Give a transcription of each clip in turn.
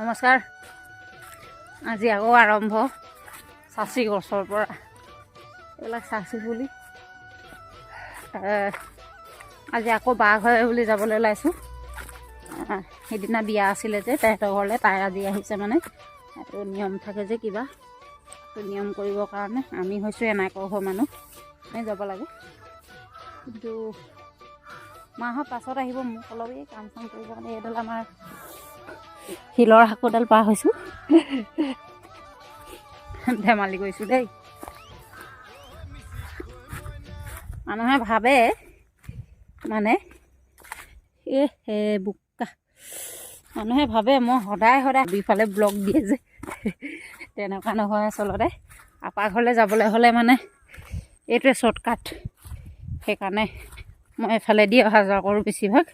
নমস্কাৰ। আজি আকৌ আৰম্ভ চাচি গছৰ পৰা এইবিলাক চাচি পুলি। আজি আকৌ বাঘ হয় বুলি যাবলৈ ওলাইছোঁ। সেইদিনা বিয়া আছিলে যে তাইহঁতৰ ঘৰলৈ, তাই আজি আহিছে মানে। এইটো নিয়ম থাকে যে কিবা, সেইটো নিয়ম কৰিবৰ কাৰণে আমি হৈছোঁ এনেকুৱা ঘৰ মানুহ, আমি যাব লাগে। কিন্তু মাহৰ পাছত আহিব, মোক অলপ এই কাম চাম কৰিব কাৰণে। এইডাল আমাৰ শিলৰ শাকোডাল পাৰ হৈছোঁ। ধেমালি কৰিছোঁ দেই। মানুহে ভাবে মানে বোকা, মানুহে ভাবে মই সদায় দুইফালে ব্লক দিয়ে যে, তেনেকুৱা নহয় আচলতে। আপা ঘৰলৈ যাবলৈ হ'লে মানে এইটোৱে শ্বৰ্টকাট, সেইকাৰণে মই এফালে দি অহা যোৱা কৰোঁ বেছিভাগ।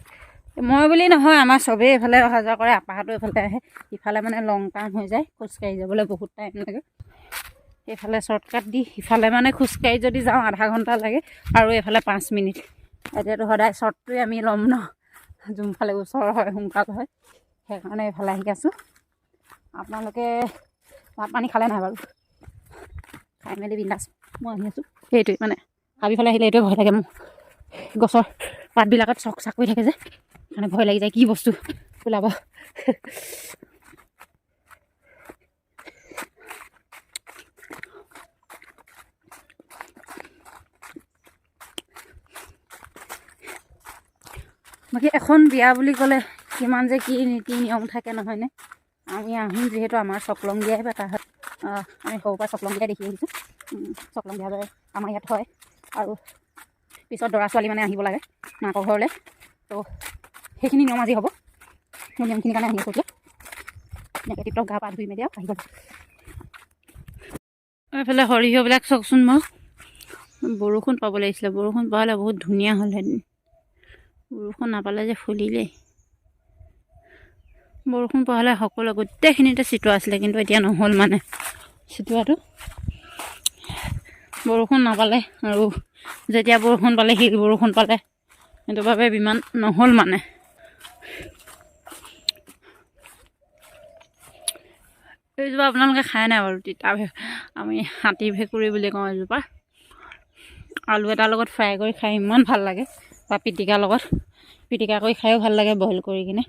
মই বুলি নহয়, আমাৰ চবেই এইফালে অহা যোৱা কৰে। আপাহঁতো এইফালে আহে, ইফালে মানে লং টাৰ্ম হৈ যায়, খোজকাঢ়ি যাবলৈ বহুত টাইম লাগে। এইফালে শ্বৰ্টকাট দি সিফালে মানে খোজকাঢ়ি যদি যাওঁ আধা ঘণ্টা লাগে, আৰু এইফালে 5 মিনিট। এতিয়াতো সদায় শ্বৰ্টটোৱে আমি ল'ম ন, যোনফালে ওচৰ হয় সোনকাল হয়, সেইকাৰণে এইফালে আহি আছোঁ। আপোনালোকে ভাত পানী খালে নাই বাৰু? খাই মেলি বিন্দাছ মই আহি আছোঁ। সেইটোৱে মানে হাবিফালে আহিলে এইটোৱে ভয় লাগে মোৰ, গছৰ পাতবিলাকত চক চাক কৰি থাকে যে, মানে ভয় লাগি যায় কি বস্তু ওলাব। বাকী এখন বিয়া বুলি ক'লে কিমান যে কি নীতি নিয়ম থাকে নহয়নে? আমি আহোম যিহেতু আমাৰ চকলং বিয়াই পতা হয়। আমি সৰুৰ পৰা চকলং বিয়াই দেখি আহিছোঁ। চকলং বিয়া আমাৰ ইয়াত হয়, আৰু পিছত দৰা ছোৱালী মানে আহিব লাগে মাকৰ ঘৰলৈ। তো সেইখিনি নিয়ম আজি হ'ব। সেই নিয়মখিনিৰ কাৰণে আহি আছোঁ এতিয়া। এনেকৈ টিপটপ গা পা ধুই মেলি আৰু আহি গ'ল। এইফালে সৰিয়হবিলাক চাওকচোন বাৰু, বৰষুণ পাব লাগিছিলে, বৰষুণ পালে বহুত ধুনীয়া হ'লহেঁতেন। বৰষুণ নাপালে যে ফুলিলেই। বৰষুণ পোৱা হ'লে সকলো গোটেইখিনিতে চিটোৱা আছিলে, কিন্তু এতিয়া নহ'ল মানে চিটোৱাটো। বৰষুণ নাপালে, আৰু যেতিয়া বৰষুণ পালে শিল বৰষুণ পালে, সেইটো বাবে ইমান নহ'ল মানে। এইজোপা আপোনালোকে খাই নাই বাৰু? তিতা আমি হাতী ভেকুৰী বুলি কওঁ এজোপা। আলু এটাৰ লগত ফ্ৰাই কৰি খাই ইমান ভাল লাগে, বা পিটিকাৰ লগত পিটিকা কৰি খায়ো ভাল লাগে, বইল কৰি কিনে।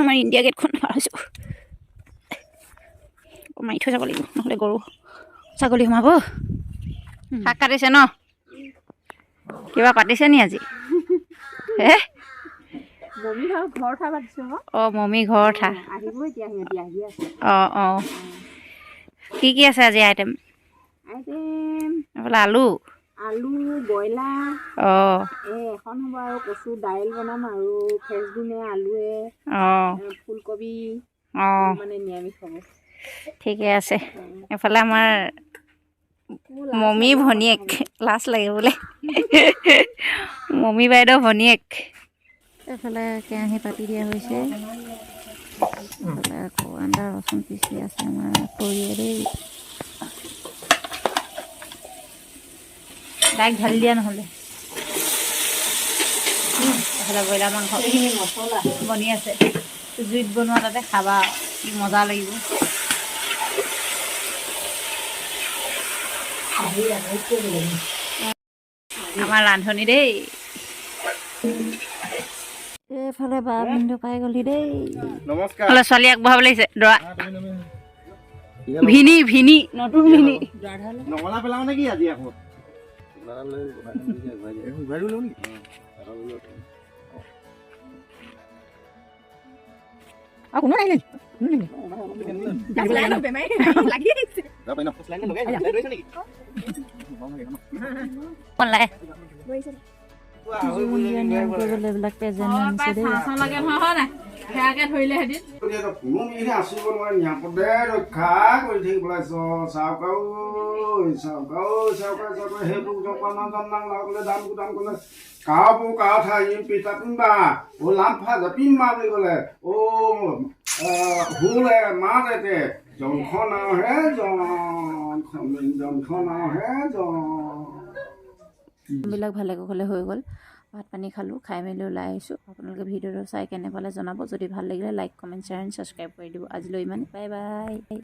আমাৰ ইণ্ডিয়া গেটখন পাৰ হৈছোঁ, মাৰি থৈ যাব লাগিব, নহ'লে গৰু ছাগলী সোমাব। শাক কাটিছে ন? কিবা পাতিছে নি আজি? হে অঁ, মমি ঘৰ থা। অঁ, কি কি আছে আজি আইটেম? এইফালে আলু ব্ৰইলাৰ। অঁ, এখন হ'ব আৰু কচু দাইল বনাম, আৰু ফ্ৰেঞ্চবিনে আলুৱে, ফুলকবি। অঁ, মানে নিৰামিষ হ'ব। ঠিকে আছে। এইফালে আমাৰ মমি ভনীয়েক, লাজ লাগে বোলে। মমি বাইদেউ ভনীয়েক। এইফালে কেৰাহী পাতি দিয়া হৈছে। এইফালে আকৌ আদা ৰচুন পিচি আছে আমাৰ খুৰীয়ে দেই। ডাইৰেক্ট ঢালি দিয়া নহ'লে। এইফালে ব্ৰইলাৰ মাংস মছলা বনি আছে, জুইত বনোৱা, তাতে খাবা কি মজা লাগিব। আমাৰ ৰান্ধনী দেই। এইফালে বা বিন্দু পাই গ'লি দেই। নমস্কাৰ। ছোৱালী আগবঢ়াব লাগিছে, দৰা ভিনি ভিনি নতুন ভিনি। নকলা পেলাও নেকি আজি আকৌ? কোনো আহিলে এইবিলাক প্ৰেজেণ্ট আনিছে দেই। সেয়াকে ধৰিলে হেঁতিন কোনো বিধে আছিব নোৱাৰে, নিৰাপদে ৰক্ষা কৰি থাকিব লাগে। চাউকাও সেইবোৰ জপান লাগলে দাম গুদাম গ'লে কাহবোৰ কাহ ঠাই পিতা পিম্বা ও লাম্ফা জাপিম্বা বুলি ক'লে হুলে মাতে জংখন আহে জংখন আহে বিলাক ভালে কুশলে হৈ গ'ল। ভাত পানী খালোঁ, খাই মেলি ওলাই আহিছোঁ। আপোনালোকে ভিডিঅ'টো চাই কেনে পালে জনাব। যদি ভাল লাগিলে like comment share and subscribe কৰি দিব। আজিলৈ ইমানেই, বাই বাই।